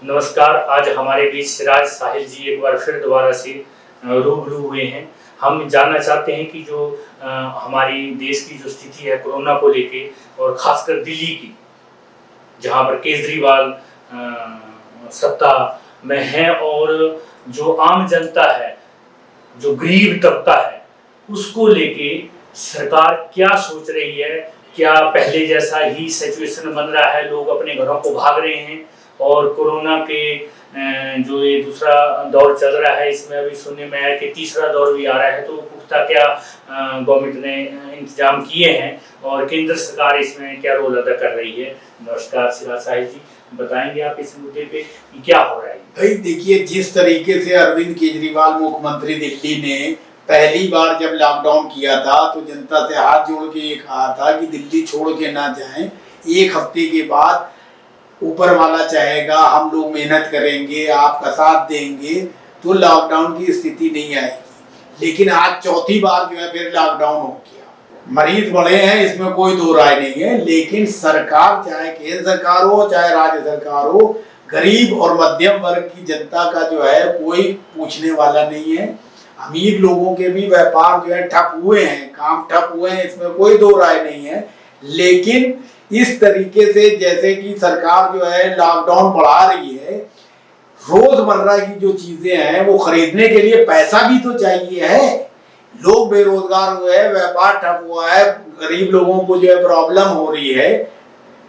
नमस्कार। आज हमारे बीच सिराज साहिल जी एक बार फिर दोबारा से रूबरू हुए हैं। हम जानना चाहते हैं कि जो हमारी देश की जो स्थिति है कोरोना को लेके और खासकर दिल्ली की, जहां पर केजरीवाल सत्ता में है और जो आम जनता है, जो गरीब तबका है, उसको लेके सरकार क्या सोच रही है। क्या पहले जैसा ही सिचुएशन बन रहा है, लोग अपने घरों को भाग रहे हैं और कोरोना के जो ये दूसरा दौर चल रहा है, इसमें अभी सुनने में आया कि तीसरा दौर भी आ रहा है, तो पुख्ता क्या गवर्नमेंट ने इंतजाम किए हैं और केंद्र सरकार इसमें क्या रोल अदा कर रही है। नमस्कार सिराज साहिल जी, बताएंगे आप इस मुद्दे पे कि क्या हो रहा है। भाई देखिए, जिस तरीके से अरविंद केजरीवाल मुख्यमंत्री दिल्ली ने पहली बार जब लॉकडाउन किया था तो जनता से हाथ जोड़ के ये कहा था कि दिल्ली छोड़ के ना जाएं, एक हफ्ते के बाद ऊपर वाला चाहेगा, हम लोग मेहनत करेंगे, आपका साथ देंगे तो लॉकडाउन की स्थिति नहीं आएगी। लेकिन आज चौथी बार जो है फिर लॉकडाउन हो गया। मरीज बढ़े हैं, इसमें कोई दो राय नहीं है, लेकिन सरकार, चाहे केंद्र सरकार हो चाहे राज्य सरकार हो, गरीब और मध्यम वर्ग की जनता का जो है कोई पूछने वाला नहीं है। अमीर लोगों के भी व्यापार जो है ठप हुए हैं, काम ठप हुए हैं, इसमें कोई दो राय नहीं है। लेकिन इस तरीके से जैसे कि सरकार जो है लॉकडाउन बढ़ा रही है, रोजमर्रा की जो चीजें हैं वो खरीदने के लिए पैसा भी तो चाहिए है। लोग बेरोजगार हुए हैं, व्यापार ठप हुआ है, गरीब लोगों को जो है प्रॉब्लम हो रही है,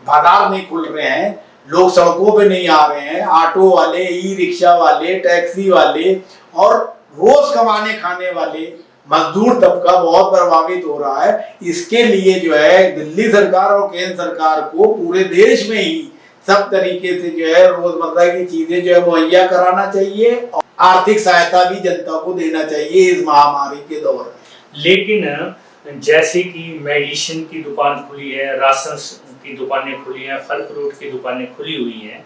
बाजार नहीं खुल रहे हैं, लोग सड़कों पे नहीं आ रहे हैं, ऑटो वाले, ई रिक्शा वाले, टैक्सी वाले और रोज कमाने खाने वाले मजदूर तबका बहुत प्रभावित हो रहा है। इसके लिए जो है दिल्ली सरकार और केंद्र सरकार को पूरे देश में ही सब तरीके से जो है रोजमर्रा की चीजें जो है मुहैया कराना चाहिए और आर्थिक सहायता भी जनता को देना चाहिए इस महामारी के दौर में। लेकिन जैसे कि मेडिसिन की दुकान खुली है, राशन की दुकानें खुली हैं, फल फ्रूट की दुकानें खुली हुई हैं,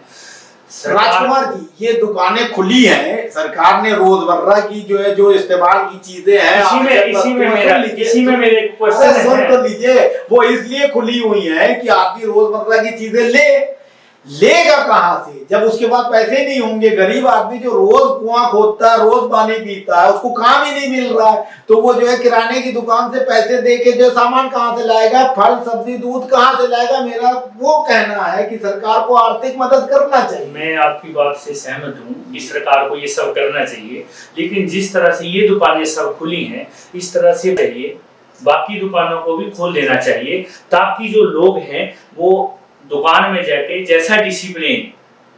राजकुमार जी, ये दुकानें खुली हैं, सरकार ने रोजमर्रा की जो है जो इस्तेमाल की चीजें हैं, इसी में मेरे क्वेश्चन सुन तो लीजिए, वो इसलिए खुली हुई है कि आदमी रोजमर्रा की चीजें लेगा कहां से, जब उसके बाद पैसे नहीं होंगे। गरीब आदमी जो रोज कुआं खोदता है, रोज पानी पीता है, उसको काम ही नहीं मिल रहा है, तो वो जो है किराने की दुकान से पैसे दे के जो सामान कहां से लाएगा, फल सब्जी दूध कहां से लाएगा। मेरा वो कहना है कि सरकार को आर्थिक मदद करना चाहिए। मैं आपकी बात से सहमत हूँ कि सरकार को ये सब करना चाहिए, लेकिन जिस तरह से ये दुकानें सब खुली हैं, इस तरह से चाहिए बाकी दुकानों को भी खोल देना चाहिए, ताकि जो लोग हैं वो दुकान में जाके जैसा डिसिप्लिन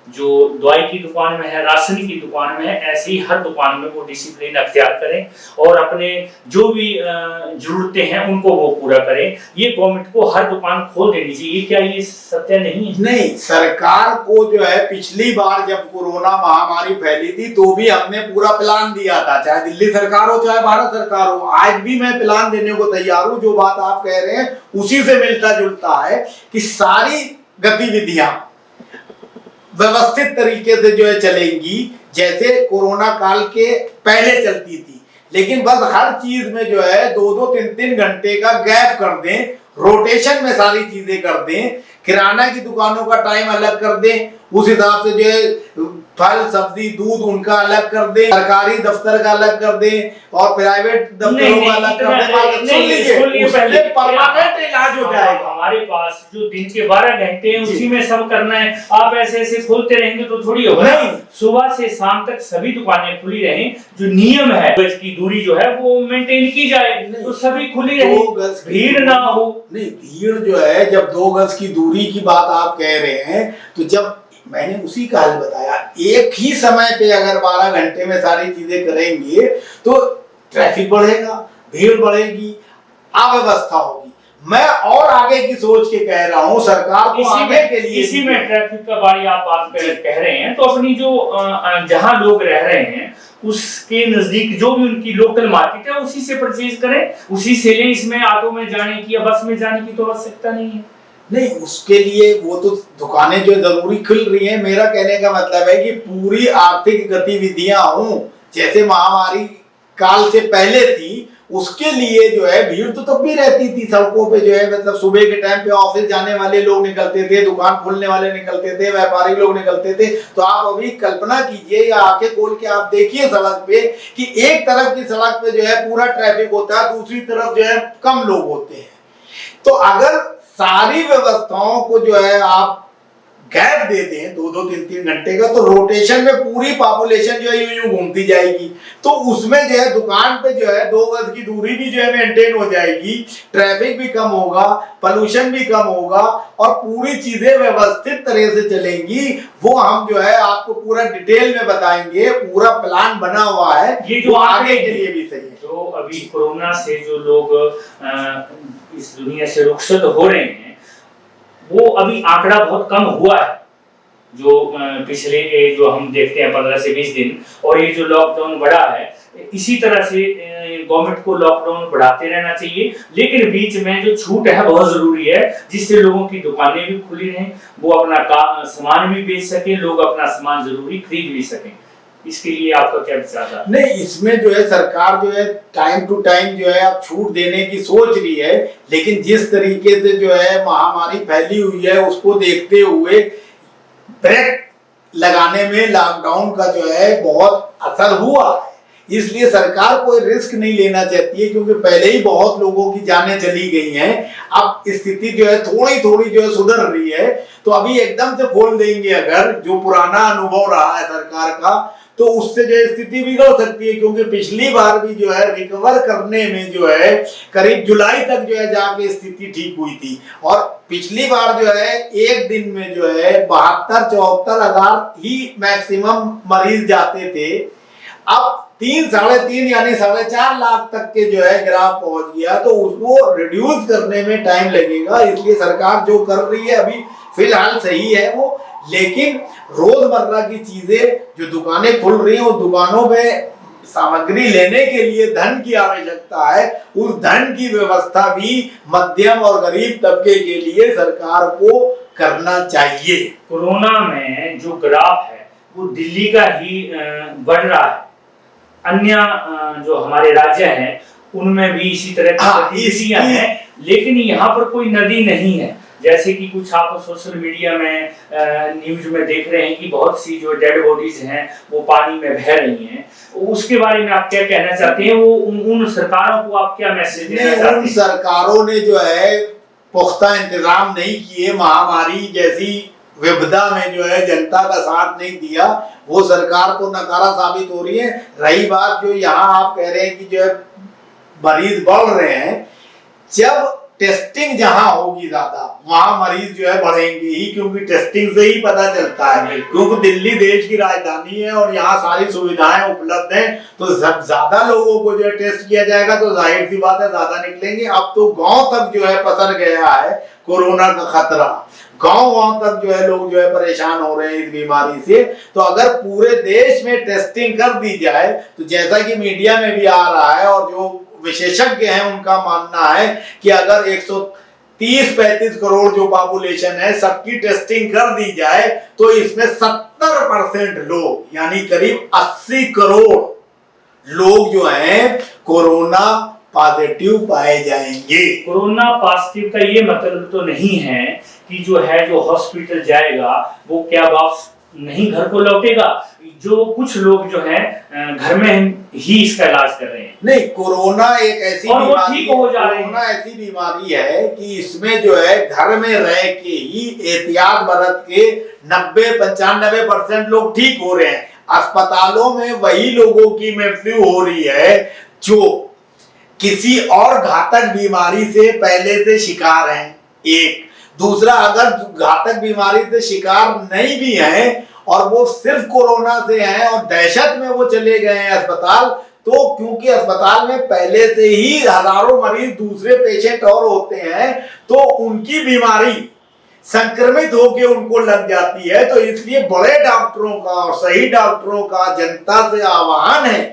जो दवाई की दुकान में है, राशन की दुकान में है, ऐसे ही हर दुकान में वो डिसिप्लिन अख्तियार करें और अपने जो भी जरूरतें हैं उनको वो पूरा करें। ये गवर्नमेंट को हर दुकान खोल देनी चाहिए। क्या ये सत्य नहीं है? नहीं, सरकार को जो है पिछली बार जब कोरोना महामारी फैली थी तो भी हमने पूरा प्लान दिया था, चाहे दिल्ली सरकार हो चाहे भारत सरकार हो। आज भी मैं प्लान देने को तैयार हूं। जो बात आप कह रहे हैं उसी से मिलता जुलता है कि सारी गतिविधियां व्यवस्थित तरीके से जो है चलेंगी, जैसे कोरोना काल के पहले चलती थी। लेकिन बस हर चीज में जो है 2-2, 3-3 घंटे का गैप कर दें, रोटेशन में सारी चीजें कर दें, किराना की दुकानों का टाइम अलग कर दें, उस हिसाब से जो है फल सब्जी दूध उनका अलग कर दें, सरकारी दफ्तर का अलग कर दें और प्राइवेट दफ्तरों का अलग कर दें। सुन लीजिए, उससे परमानेंट इलाज हो जाएगा। हमारे पास जो दिन के 12 घंटे हैं उसी में सब करना है। आप ऐसे ऐसे खोलते रहेंगे तो थोड़ी होगा। नहीं, सुबह से शाम तक सभी दुकानें खुली रहें, जो नियम है गज की दूरी जो है वो मेंटेन की जाए, तो सभी खुली रहे, भीड़ ना हो। नहीं, भीड़ जो है, जब 2 गज की दूरी की बात आप कह रहे हैं, तो जब मैंने उसी का हल बताया, एक ही समय पे अगर 12 घंटे में सारी चीजें करेंगे तो ट्रैफिक बढ़ेगा, भीड़ बढ़ेगी, अव्यवस्था होगी। मैं और आगे की सोच के कह रहा हूं, सरकार को आगे के लिए इसी में ट्रैफिक का बारी आप बात कह रहे हैं, तो अपनी जो जहां लोग रह रहे हैं उसके नजदीक जो भी उनकी लोकल मार्केट है उसी से परचेज करें, उसी से लें। इसमें ऑटो में जाने की या बस में जाने की तो आवश्यकता नहीं है। नहीं, उसके लिए वो तो दुकानें जो जरूरी खुल रही हैं। मेरा कहने का मतलब है कि पूरी आर्थिक गतिविधियां हों, जैसे महामारी काल से पहले थी उसके लिए जो है भीड़ तो तब भी रहती थी सड़कों पे, जो है मतलब सुबह के टाइम पे ऑफिस जाने वाले लोग निकलते थे, दुकान खोलने वाले निकलते थे, व्यापारी लोग निकलते थे। तो आप अभी कल्पना कीजिए या आंखें खोल के आप देखिए सड़क पे कि एक तरफ की सड़क पे जो है पूरा ट्रैफिक होता है, दूसरी तरफ जो है कम लोग होते हैं। तो अगर सारी व्यवस्थाओं को जो है आप गैप दे दें 2-2, 3-3 घंटे का, तो रोटेशन में पूरी पॉपुलेशन जो है यूं घूमती जाएगी। तो उसमें जो है दुकान पे जो है 2 गज की दूरी भी जो है मेंटेन हो जाएगी, ट्रैफिक भी कम होगा, पोल्यूशन भी कम होगा और पूरी चीजें व्यवस्थित तरह से चलेंगी। वो हम जो है आपको पूरा डिटेल में बताएंगे, पूरा प्लान बना हुआ है, ये जो आगे के लिए भी सही है। जो अभी कोरोना से जो लोग इस दुनिया से रुखसत हो रहे हैं, वो अभी आंकड़ा बहुत कम हुआ है। जो पिछले जो हम देखते हैं 15 से 20 दिन, और ये जो लॉकडाउन बढ़ा है, इसी तरह से गवर्नमेंट को लॉकडाउन बढ़ाते रहना चाहिए। लेकिन बीच में जो छूट है बहुत जरूरी है, जिससे लोगों की दुकानें भी खुली रहें, वो अपना सामान भी बेच सकें, लोग अपना सामान जरूरी खरीद भी सकें। इसके लिए आपका क्या विचार है? नहीं, इसमें जो है सरकार जो है टाइम टू टाइम जो है अब छूट देने की सोच रही है, लेकिन जिस तरीके से जो है महामारी फैली हुई है उसको देखते हुए ब्रेक लगाने में लॉकडाउन का जो है बहुत असर हुआ है। इसलिए सरकार कोई रिस्क नहीं लेना चाहती है, क्योंकि पहले ही बहुत लोगों की जानें चली गई हैं। अब स्थिति जो है थोड़ी थोड़ी जो है सुधर रही है, तो अभी एकदम से खोल देंगे अगर, जो पुराना अनुभव रहा है सरकार का, तो उससे जो है स्थिति बिगड़ सकती है। क्योंकि पिछली बार भी जो है रिकवर करने में जो है करीब जुलाई तक जो है जाके स्थिति ठीक हुई थी, और पिछली बार जो है एक दिन में जो है 72-74 हजार ही मैक्सिमम मरीज जाते थे। अब 3-3.5 यानी 4.5 लाख तक के जो है ग्राफ पहुंच गया, तो उसको रिड्यूस करने में टाइम लगेगा। इसलिए सरकार जो कर रही है अभी फिलहाल सही है वो, लेकिन रोजमर्रा की चीजें जो दुकानें खुल रही हैं, उस दुकानों में सामग्री लेने के लिए धन की आवश्यकता है। उस धन की व्यवस्था भी मध्यम और गरीब तबके के लिए सरकार को करना चाहिए। कोरोना में जो ग्राफ है वो दिल्ली का ही बढ़ रहा है, अन्य जो हमारे राज्य हैं उनमें भी इसी तरह की गतिविधियां हैं, लेकिन यहाँ पर कोई नदी नहीं है। जैसे कि कुछ आप सोशल मीडिया में न्यूज में देख रहे हैं कि बहुत सी जो डेड बॉडीज हैं वो पानी में बह रही हैं। उसके बारे में आप क्या कहना चाहते हैं? वो उन सरकारों को आप क्या मैसेज देना चाहते हैं? उन सरकारों ने जो है पुख्ता इंतजाम नहीं किए, महामारी जैसी विपदा में जो है जनता का साथ नहीं दिया, वो सरकार को नकारा साबित हो रही है। रही बात जो यहाँ आप कह रहे हैं कि जो है मरीज बढ़ रहे हैं, जब टेस्टिंग जहां होगी ज्यादा वहां मरीज जो है बढ़ेंगे ही, क्योंकि टेस्टिंग से ही पता चलता है। क्योंकि दिल्ली देश की राजधानी है और यहाँ सारी सुविधाएं उपलब्ध हैं, तो ज्यादा लोगों को जो है टेस्ट किया जाएगा तो जाहिर सी बात है ज्यादा निकलेंगे। अब तो गांव तक जो है पसर गया है कोरोना का खतरा, गांव तक जो है लोग जो है परेशान हो रहे हैं इस बीमारी से। तो अगर पूरे देश में टेस्टिंग कर दी जाए, तो जैसा कि मीडिया में भी आ रहा है और जो विशेषज्ञ हैं उनका मानना है कि अगर 130-135 करोड़ जो पॉपुलेशन है सबकी टेस्टिंग कर दी जाए, तो इसमें 70% लोग यानी करीब 80 करोड़ लोग जो हैं कोरोना पॉजिटिव पाए जाएंगे। कोरोना पॉजिटिव का ये मतलब तो नहीं है कि जो हॉस्पिटल जाएगा वो क्या वापस नहीं घर को लौटेगा। जो कुछ लोग जो हैं घर में ही इसका इलाज कर रहे हैं। नहीं, कोरोना एक ऐसी ऐसी बीमारी है कि इसमें जो है घर में रह के ही एहतियात बरत के 90-95% लोग ठीक हो रहे हैं। अस्पतालों में वही लोगों की मृत्यु हो रही है जो किसी और घातक बीमारी से पहले से शिकार हैं। एक दूसरा, अगर घातक बीमारी से शिकार नहीं भी हैं और वो सिर्फ कोरोना से हैं और दहशत में वो चले गए हैं अस्पताल, तो क्योंकि अस्पताल में पहले से ही हजारों मरीज दूसरे पेशेंट और होते हैं, तो उनकी बीमारी संक्रमित होकर उनको लग जाती है। तो इसलिए बड़े डॉक्टरों का और सही डॉक्टरों का जनता से आह्वान है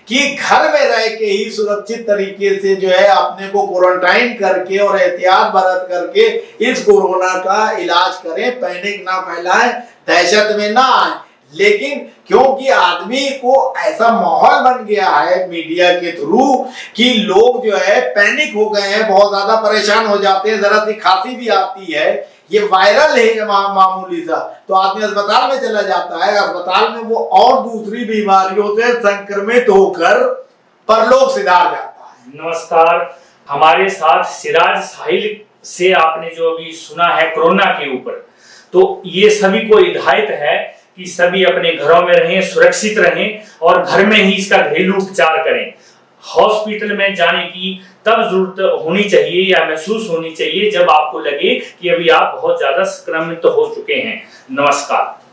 कि घर में रह के ही सुरक्षित तरीके से जो है अपने को क्वारंटाइन करके और एहतियात बरत करके इस कोरोना का इलाज करें। पैनिक ना फैलाएं, दहशत में ना आए, लेकिन क्योंकि आदमी को ऐसा माहौल बन गया है मीडिया के थ्रू कि लोग जो है पैनिक हो गए हैं, बहुत ज्यादा परेशान हो जाते हैं, जरा सी खांसी भी आती है, ये वायरल है मामूली सा, तो आदमी अस्पताल में चला जाता है, अस्पताल में वो और दूसरी बीमारियों से संक्रमित होकर परलोक सिधार जाता है। नमस्कार, हमारे साथ सिराज साहिल से आपने जो अभी सुना है कोरोना के ऊपर, तो ये सभी को हिदायत है कि सभी अपने घरों में रहें, सुरक्षित रहें और घर में ही इसका घरेलू उपचार करें। हॉस्पिटल में जाने की तब जरूरत होनी चाहिए या महसूस होनी चाहिए जब आपको लगे कि अभी आप बहुत ज्यादा संक्रमित हो चुके हैं। नमस्कार।